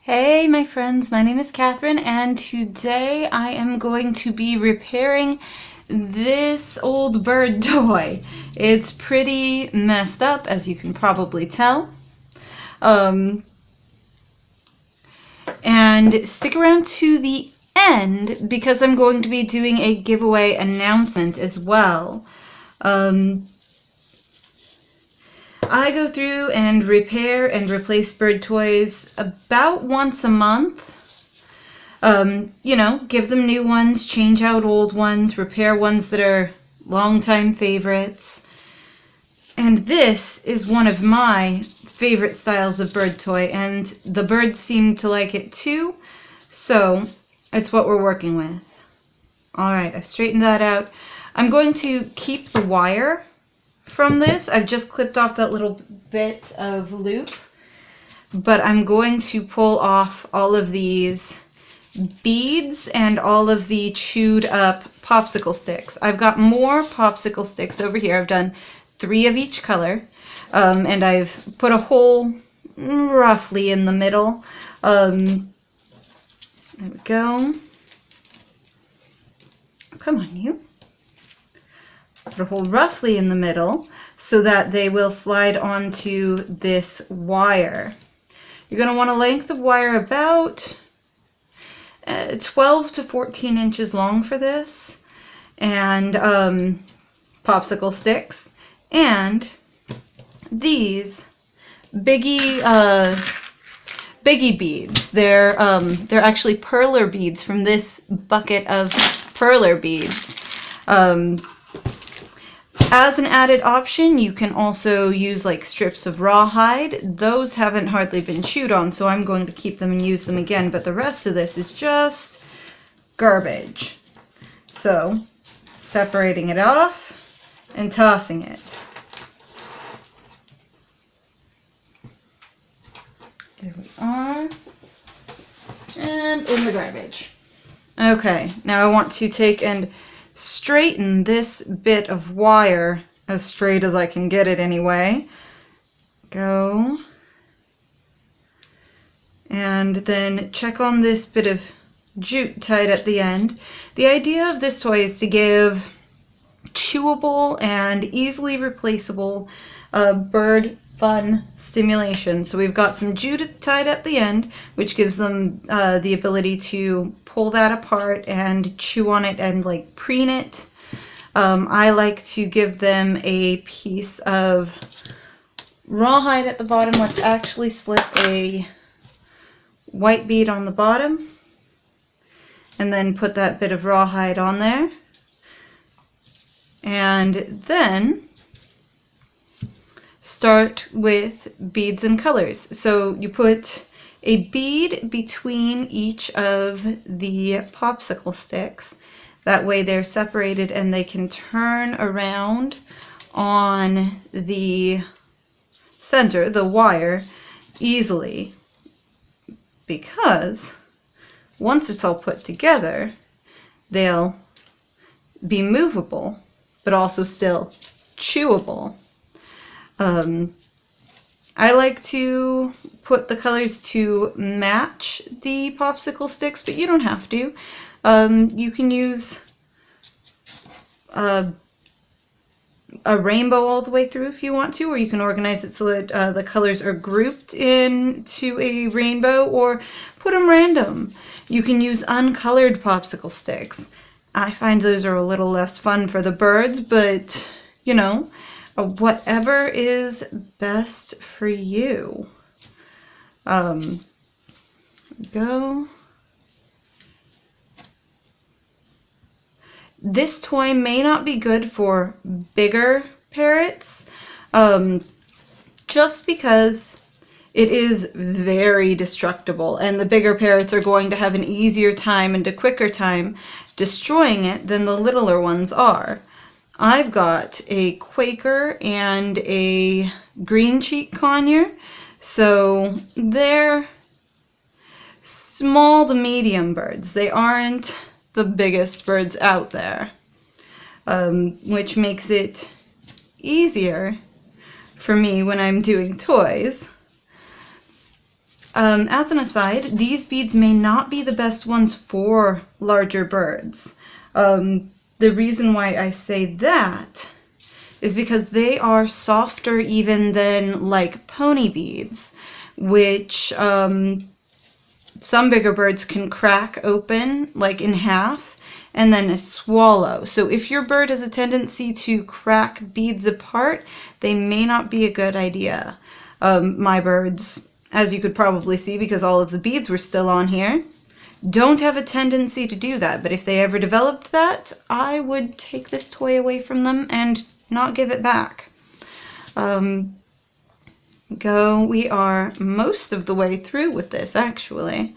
Hey my friends, my name is Catherine and today I am going to be repairing this old bird toy. It's pretty messed up, as you can probably tell. And stick around to the end because I'm going to be doing a giveaway announcement as well. I go through and repair and replace bird toys about once a month. Give them new ones, change out old ones, repair ones that are longtime favorites. And this is one of my favorite styles of bird toy, and the birds seem to like it too, so it's what we're working with. Alright, I've straightened that out. I'm going to keep the wire from this. I've just clipped off that little bit of loop, but I'm going to pull off all of these beads and all of the chewed up popsicle sticks. I've got more popsicle sticks over here. I've done 3 of each color, and I've put a hole roughly in the middle. There we go. Come on, you. Put a hole roughly in the middle so that they will slide onto this wire. You're going to want a length of wire about 12 to 14 inches long for this, and popsicle sticks, and these biggie beads. They're actually perler beads from this bucket of perler beads. As an added option, you can also use like strips of rawhide. Those haven't hardly been chewed on, so I'm going to keep them and use them again, but the rest of this is just garbage. So, separating it off and tossing it. There we are. And in the garbage. Okay, now I want to take and straighten this bit of wire as straight as I can get it anyway. Go. And then check on this bit of jute tied at the end. The idea of this toy is to give chewable and easily replaceable bird fun stimulation. So we've got some jute tied at the end, which gives them the ability to pull that apart and chew on it and like preen it. I like to give them a piece of rawhide at the bottom. Let's actually slip a white bead on the bottom and then put that bit of rawhide on there. And then start with beads and colors. So you put a bead between each of the popsicle sticks. That way they're separated and they can turn around on the center, the wire, easily. Because once it's all put together, they'll be movable, but also still chewable. I like to put the colors to match the popsicle sticks, but you don't have to. You can use a rainbow all the way through if you want to, or you can organize it so that the colors are grouped into a rainbow, or put them random. You can use uncolored popsicle sticks. I find those are a little less fun for the birds, but you know, whatever is best for you. Go. This toy may not be good for bigger parrots, just because it is very destructible, and the bigger parrots are going to have an easier time and a quicker time destroying it than the littler ones are. I've got a Quaker and a green cheek conure, so they're small to medium birds. They aren't the biggest birds out there, which makes it easier for me when I'm doing toys. As an aside, these beads may not be the best ones for larger birds. The reason why I say that is because they are softer even than like pony beads, which some bigger birds can crack open like in half and then swallow. So if your bird has a tendency to crack beads apart, they may not be a good idea. My birds, as you could probably see because all of the beads were still on here, don't have a tendency to do that. But if they ever developed that, I would take this toy away from them and not give it back. We are most of the way through with this, actually.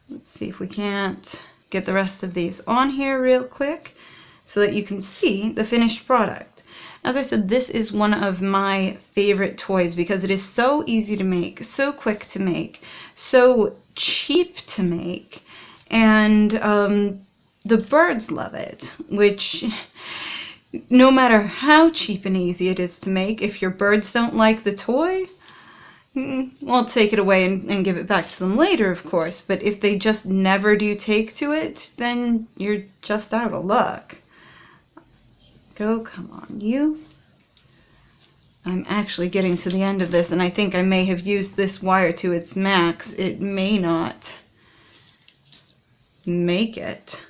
Let's see if we can't get the rest of these on here real quick so that you can see the finished product. As I said, this is one of my favorite toys because it is so easy to make, so quick to make, so cheap to make, and the birds love it, which no matter how cheap and easy it is to make, if your birds don't like the toy, we'll take it away and give it back to them later, of course. But if they just never do take to it, then you're just out of luck. Come on, you. I'm actually getting to the end of this, and I think I may have used this wire to its max. It may not make it.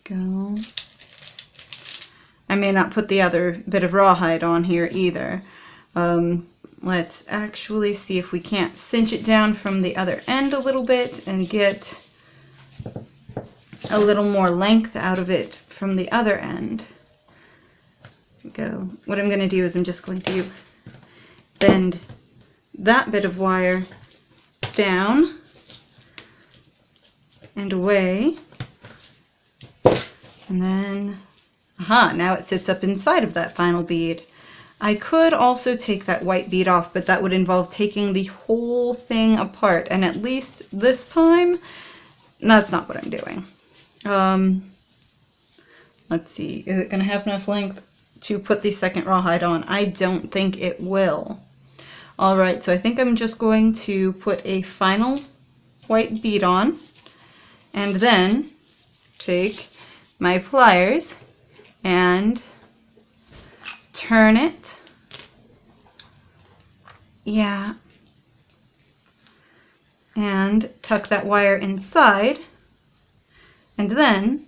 Go. I may not put the other bit of rawhide on here either. Let's actually see if we can't cinch it down from the other end a little bit and get a little more length out of it from the other end. Go. What I'm going to do is I'm just going to bend that bit of wire down and away, and then now it sits up inside of that final bead. I could also take that white bead off, but that would involve taking the whole thing apart, and at least this time, that's not what I'm doing. Let's see, is it going to have enough length to put the second rawhide on? I don't think it will. Alright, so I think I'm just going to put a final white bead on, and then take my pliers and turn it. Yeah. And tuck that wire inside, and then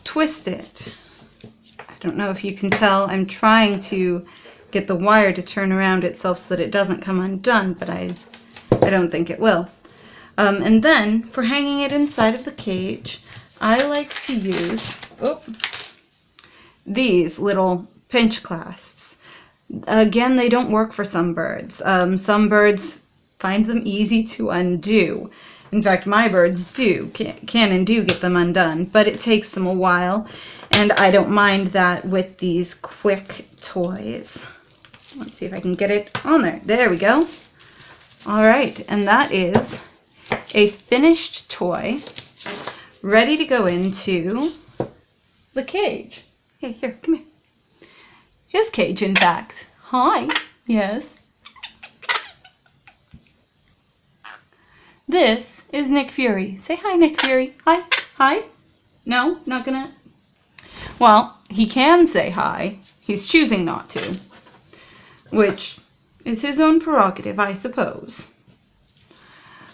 twist it. I don't know if you can tell, I'm trying to get the wire to turn around itself so that it doesn't come undone, but I don't think it will. And then, for hanging it inside of the cage, I like to use these little pinch clasps. Again, they don't work for some birds. Some birds find them easy to undo. In fact, my birds can and do get them undone, but it takes them a while, and I don't mind that with these quick toys. Let's see if I can get it on there. There we go. All right, and that is a finished toy ready to go into the cage. Hey, here, come here. His cage, in fact. Hi. Yes. This is Nick Fury. Say hi, Nick Fury. Hi. Hi. No, not gonna. Well, he can say hi. He's choosing not to, which is his own prerogative, I suppose.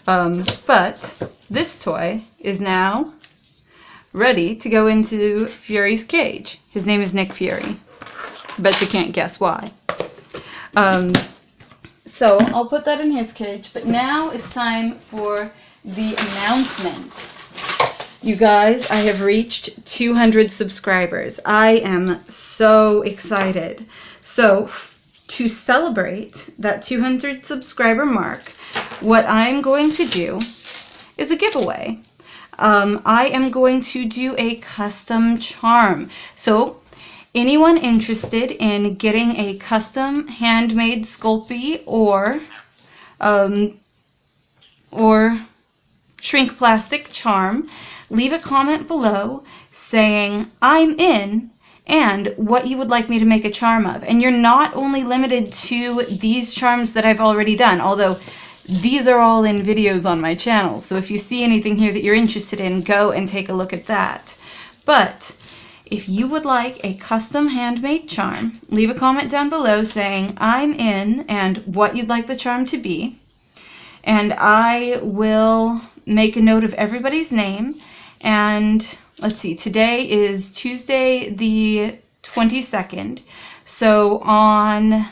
But this toy is now ready to go into Fury's cage. His name is Nick Fury. Bet you can't guess why. So I'll put that in his cage, but now it's time for the announcement. You guys, I have reached 200 subscribers. I am so excited. So to celebrate that 200 subscriber mark, what I'm going to do is a giveaway. I am going to do a custom charm. So anyone interested in getting a custom handmade Sculpey or shrink plastic charm, leave a comment below saying I'm in, and what you would like me to make a charm of. And you're not only limited to these charms that I've already done, although these are all in videos on my channel. So if you see anything here that you're interested in, go and take a look at that. But if you would like a custom handmade charm, leave a comment down below saying I'm in and what you'd like the charm to be. And I will make a note of everybody's name. And let's see, today is Tuesday the 22nd. So on,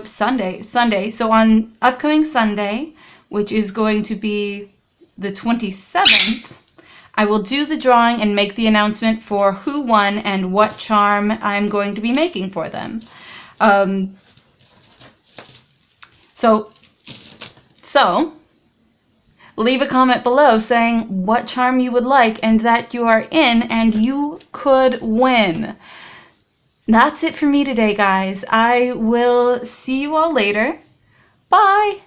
Sunday. So on upcoming Sunday, which is going to be the 27th, I will do the drawing and make the announcement for who won and what charm I'm going to be making for them. So leave a comment below saying what charm you would like and that you are in and you could win. That's it for me today, guys. I will see you all later. Bye!